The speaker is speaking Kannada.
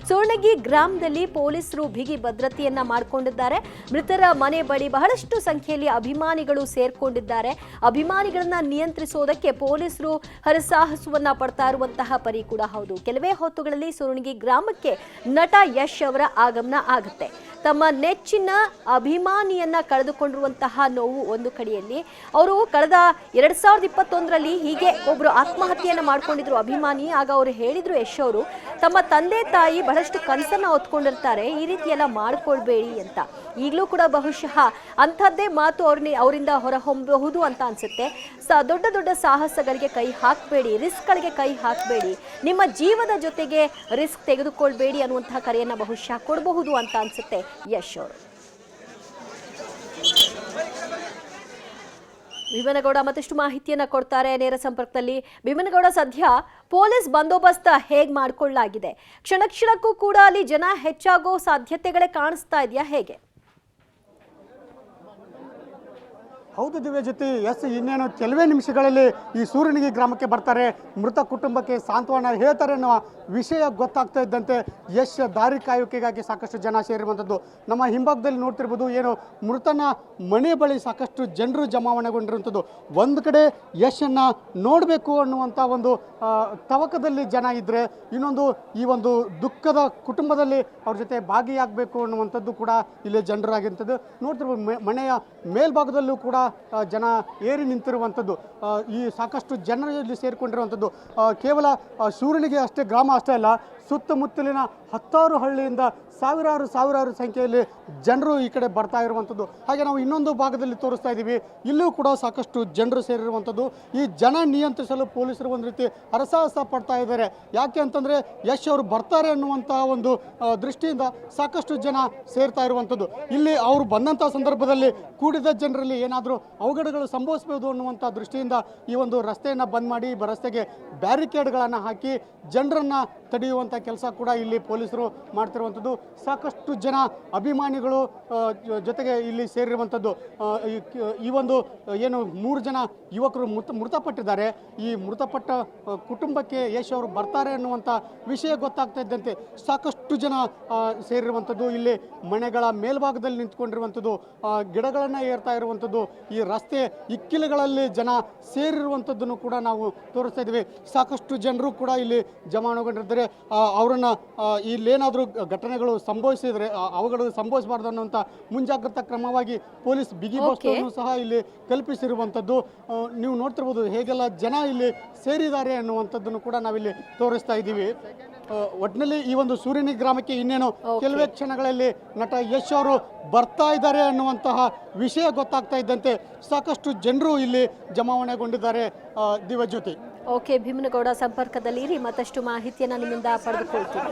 ಸೋಣಗಿ ಗ್ರಾಮದಲ್ಲಿ ಪೊಲೀಸರು ಬಿಗಿ ಭದ್ರತೆಯನ್ನ ಮಾಡಿಕೊಂಡಿದ್ದಾರೆ. ಮೃತರ ಮನೆ ಬಳಿ ಬಹಳಷ್ಟು ಸಂಖ್ಯೆಯಲ್ಲಿ ಅಭಿಮಾನಿಗಳು ಸೇರ್ಕೊಂಡಿದ್ದಾರೆ. ಅಭಿಮಾನಿಗಳನ್ನ ನಿಯಂತ್ರಿಸೋದಕ್ಕೆ ಪೊಲೀಸರು ಹರಸಾಹಸವನ್ನ ಪಡ್ತಾ ಇರುವಂತಹ ಪರಿ ಕೂಡ ಹೌದು. ಕೆಲವೇ ಹೊತ್ತುಗಳಲ್ಲಿ ಸೋಣಗಿ ಗ್ರಾಮಕ್ಕೆ ನಟ ಯಶ್ ಅವರ ಆಗಮನ ಆಗುತ್ತೆ. ತಮ್ಮ ನೆಚ್ಚಿನ ಅಭಿಮಾನಿಯನ್ನ ಕಳೆದುಕೊಂಡಿರುವಂತಹ ನೋವು ಒಂದು ಕಡೆಯಲ್ಲಿ. ಅವರು ಕಳೆದ 2021ರಲ್ಲಿ ಹೀಗೆ ಒಬ್ರು ಆತ್ಮಹತ್ಯೆಯನ್ನ ಮಾಡ್ಕೊಂಡಿದ್ರು ಅಭಿಮಾನಿ. ಆಗ ಅವರು ಹೇಳಿದ್ರು ಯಶ್ ಅವರು, ತಮ್ಮ ತಂದೆ ತಾಯಿ ಬಹಳಷ್ಟು ಕನಸನ್ನ ಹೊತ್ಕೊಂಡಿರ್ತಾರೆ, ಈ ರೀತಿ ಎಲ್ಲ ಮಾಡ್ಕೊಳ್ಬೇಡಿ ಅಂತ. ಈಗಲೂ ಕೂಡ ಬಹುಶಃ ಅಂಥದ್ದೇ ಮಾತು ಅವರಿಂದ ಹೊರಹೊಮ್ಮಬಹುದು ಅಂತ ಅನ್ಸುತ್ತೆ. ದೊಡ್ಡ ದೊಡ್ಡ ಸಾಹಸಗಳಿಗೆ ಕೈ ಹಾಕಬೇಡಿ, ರಿಸ್ಕ್ಗಳಿಗೆ ಕೈ ಹಾಕಬೇಡಿ, ನಿಮ್ಮ ಜೀವದ ಜೊತೆಗೆ ರಿಸ್ಕ್ ತೆಗೆದುಕೊಳ್ಬೇಡಿ ಅನ್ನುವಂತಹ ಕರೆಯನ್ನ ಬಹುಶಃ ಕೊಡಬಹುದು ಅಂತ ಅನ್ಸುತ್ತೆ ಯಶ್ ಅವರು. ಭೀಮನಗೌಡ ಮತ್ತಷ್ಟು ಮಾಹಿತಿಯನ್ನ ಕೊಡ್ತಾರೆ ನೇರ ಸಂಪರ್ಕದಲ್ಲಿ. ಭೀಮನಗೌಡ, ಸದ್ಯ ಪೊಲೀಸ್ ಬಂದೋಬಸ್ತ್ ಹೇಗೆ ಮಾಡಿಕೊಳ್ಳಲಾಗಿದೆ? ಕ್ಷಣಕ್ಕೂ ಕೂಡ ಅಲ್ಲಿ ಜನ ಹೆಚ್ಚಾಗೋ ಸಾಧ್ಯತೆಗಳೇ ಕಾಣಿಸ್ತಾ ಇದೆಯಾ, ಹೇಗೆ? ಹೌದು ದಿವ್ಯಜ್ಯೋತಿ, ಇನ್ನೇನು ಕೆಲವೇ ನಿಮಿಷಗಳಲ್ಲಿ ಈ ಸೂರ್ಯನಿಗೆ ಗ್ರಾಮಕ್ಕೆ ಬರ್ತಾರೆ, ಮೃತ ಕುಟುಂಬಕ್ಕೆ ಸಾಂತ್ವನ ಹೇಳ್ತಾರೆ ಅನ್ನೋ ವಿಷಯ ಗೊತ್ತಾಗ್ತಾ ಇದ್ದಂತೆ ಯಶ್ ದಾರಿ ಕಾಯುವಿಕೆಗಾಗಿ ಸಾಕಷ್ಟು ಜನ ಸೇರಿರುವಂಥದ್ದು. ನಮ್ಮ ಹಿಂಭಾಗದಲ್ಲಿ ನೋಡ್ತಿರ್ಬೋದು, ಏನು ಮೃತನ ಮನೆ ಬಳಿ ಸಾಕಷ್ಟು ಜನರು ಜಮಾವಣೆಗೊಂಡಿರುವಂಥದ್ದು. ಒಂದು ಕಡೆ ಯಶನ್ನು ನೋಡಬೇಕು ಅನ್ನುವಂಥ ಒಂದು ತವಕದಲ್ಲಿ ಜನ ಇದ್ದರೆ, ಇನ್ನೊಂದು ಈ ಒಂದು ದುಃಖದ ಕುಟುಂಬದಲ್ಲಿ ಅವ್ರ ಜೊತೆ ಭಾಗಿಯಾಗಬೇಕು ಅನ್ನುವಂಥದ್ದು ಕೂಡ ಇಲ್ಲಿ ಜನರಾಗಿರುವಂಥದ್ದು ನೋಡ್ತಿರ್ಬೋದು. ಮನೆಯ ಮೇಲ್ಭಾಗದಲ್ಲೂ ಕೂಡ ಜನ ಏರಿ ನಿಂತಿರುವಂಥದ್ದು. ಈ ಸಾಕಷ್ಟು ಜನರಲ್ಲಿ ಸೇರಿಕೊಂಡಿರುವಂಥದ್ದು ಕೇವಲ ಸೂರ್ಯನಿಗೆ ಅಷ್ಟೇ ಗ್ರಾಮ ಅಷ್ಟೇ ಅಲ್ಲ, ಸುತ್ತಮುತ್ತಲಿನ ಹತ್ತಾರು ಹಳ್ಳಿಯಿಂದ ಸಾವಿರಾರು ಸಂಖ್ಯೆಯಲ್ಲಿ ಜನರು ಈ ಕಡೆ ಬರ್ತಾ ಇರುವಂಥದ್ದು. ಹಾಗೆ ನಾವು ಇನ್ನೊಂದು ಭಾಗದಲ್ಲಿ ತೋರಿಸ್ತಾ ಇದ್ದೀವಿ, ಇಲ್ಲೂ ಕೂಡ ಸಾಕಷ್ಟು ಜನರು ಸೇರಿರುವಂಥದ್ದು. ಈ ಜನ ನಿಯಂತ್ರಿಸಲು ಪೊಲೀಸರು ಒಂದು ರೀತಿ ಹರಸಾಹಸ ಪಡ್ತಾ ಇದ್ದಾರೆ. ಯಾಕೆ ಅಂತಂದರೆ ಯಶ್ ಅವರು ಬರ್ತಾರೆ ಅನ್ನುವಂಥ ಒಂದು ದೃಷ್ಟಿಯಿಂದ ಸಾಕಷ್ಟು ಜನ ಸೇರ್ತಾ ಇರುವಂಥದ್ದು. ಇಲ್ಲಿ ಅವರು ಬಂದಂಥ ಸಂದರ್ಭದಲ್ಲಿ ಕೂಡಿದ ಜನರಲ್ಲಿ ಏನಾದರೂ ಅವಘಡಗಳು ಸಂಭವಿಸಬಹುದು ಅನ್ನುವಂಥ ದೃಷ್ಟಿಯಿಂದ ಈ ಒಂದು ರಸ್ತೆಯನ್ನು ಬಂದ್ ಮಾಡಿ ರಸ್ತೆಗೆ ಬ್ಯಾರಿಕೇಡ್ಗಳನ್ನು ಹಾಕಿ ಜನರನ್ನು ತಡೆಯುವಂಥ ಕೆಲಸ ಕೂಡ ಇಲ್ಲಿ ಪೊಲೀಸರು ಮಾಡ್ತಿರುವಂಥದ್ದು. ಸಾಕಷ್ಟು ಜನ ಅಭಿಮಾನಿಗಳು ಜೊತೆಗೆ ಇಲ್ಲಿ ಸೇರಿರುವಂಥದ್ದು. ಈ ಒಂದು ಏನು 3 ಜನ ಯುವಕರು ಮೃತಪಟ್ಟಿದ್ದಾರೆ. ಈ ಮೃತಪಟ್ಟ ಕುಟುಂಬಕ್ಕೆ ಯಶ್ ಅವರು ಬರ್ತಾರೆ ಅನ್ನುವಂಥ ವಿಷಯ ಗೊತ್ತಾಗ್ತಾ ಇದ್ದಂತೆ ಸಾಕಷ್ಟು ಜನ ಸೇರಿರುವಂಥದ್ದು. ಇಲ್ಲಿ ಮನೆಗಳ ಮೇಲ್ಭಾಗದಲ್ಲಿ ನಿಂತ್ಕೊಂಡಿರುವಂಥದ್ದು, ಗಿಡಗಳನ್ನು ಏರ್ತಾ ಇರುವಂಥದ್ದು, ಈ ರಸ್ತೆ ಇಕ್ಕಿಲುಗಳಲ್ಲಿ ಜನ ಸೇರಿರುವಂಥದ್ದನ್ನು ಕೂಡ ನಾವು ತೋರಿಸ್ತಾ ಇದ್ದೀವಿ. ಸಾಕಷ್ಟು ಜನರು ಕೂಡ ಇಲ್ಲಿ ಜಮಾವಣೆಗೊಂಡಿರ್ತಾರೆ. ಅವರನ್ನು ಇಲ್ಲೇನಾದರೂ ಘಟನೆಗಳು ಸಂಭವಿಸಿದರೆ ಅವುಗಳು ಸಂಭವಿಸಬಾರ್ದು ಅನ್ನುವಂಥ ಮುಂಜಾಗ್ರತಾ ಕ್ರಮವಾಗಿ ಪೊಲೀಸ್ ಬಿಗಿ ಬಸ್ಸನ್ನು ಸಹ ಇಲ್ಲಿ ಕಲ್ಪಿಸಿರುವಂಥದ್ದು. ನೀವು ನೋಡ್ತಿರ್ಬೋದು ಹೇಗೆಲ್ಲ ಜನ ಇಲ್ಲಿ ಸೇರಿದ್ದಾರೆ ಅನ್ನುವಂಥದ್ದನ್ನು ಕೂಡ ನಾವಿಲ್ಲಿ ತೋರಿಸ್ತಾ ಇದ್ದೀವಿ. ಒಟ್ಟಿನಲ್ಲಿ ಈ ಒಂದು ಸೂರ್ಯನಿ ಗ್ರಾಮಕ್ಕೆ ಇನ್ನೇನು ಕೆಲವೇ ಕ್ಷಣಗಳಲ್ಲಿ ನಟ ಯಶ್ ಅವರು ಬರ್ತಾ ಇದ್ದಾರೆ ಅನ್ನುವಂತಹ ವಿಷಯ ಗೊತ್ತಾಗ್ತಾ ಇದ್ದಂತೆ ಸಾಕಷ್ಟು ಜನರು ಇಲ್ಲಿ ಜಮಾವಣೆಗೊಂಡಿದ್ದಾರೆ. ದಿವ್ಯಜ್ಯೋತಿ. ಓಕೆ, ಭೀಮನಗೌಡ ಸಂಪರ್ಕದಲ್ಲಿ ಇರಿ, ಮತ್ತಷ್ಟು ಮಾಹಿತಿಯನ್ನು ನಿಮ್ಮಿಂದ ಪಡೆದುಕೊಳ್ತೀವಿ.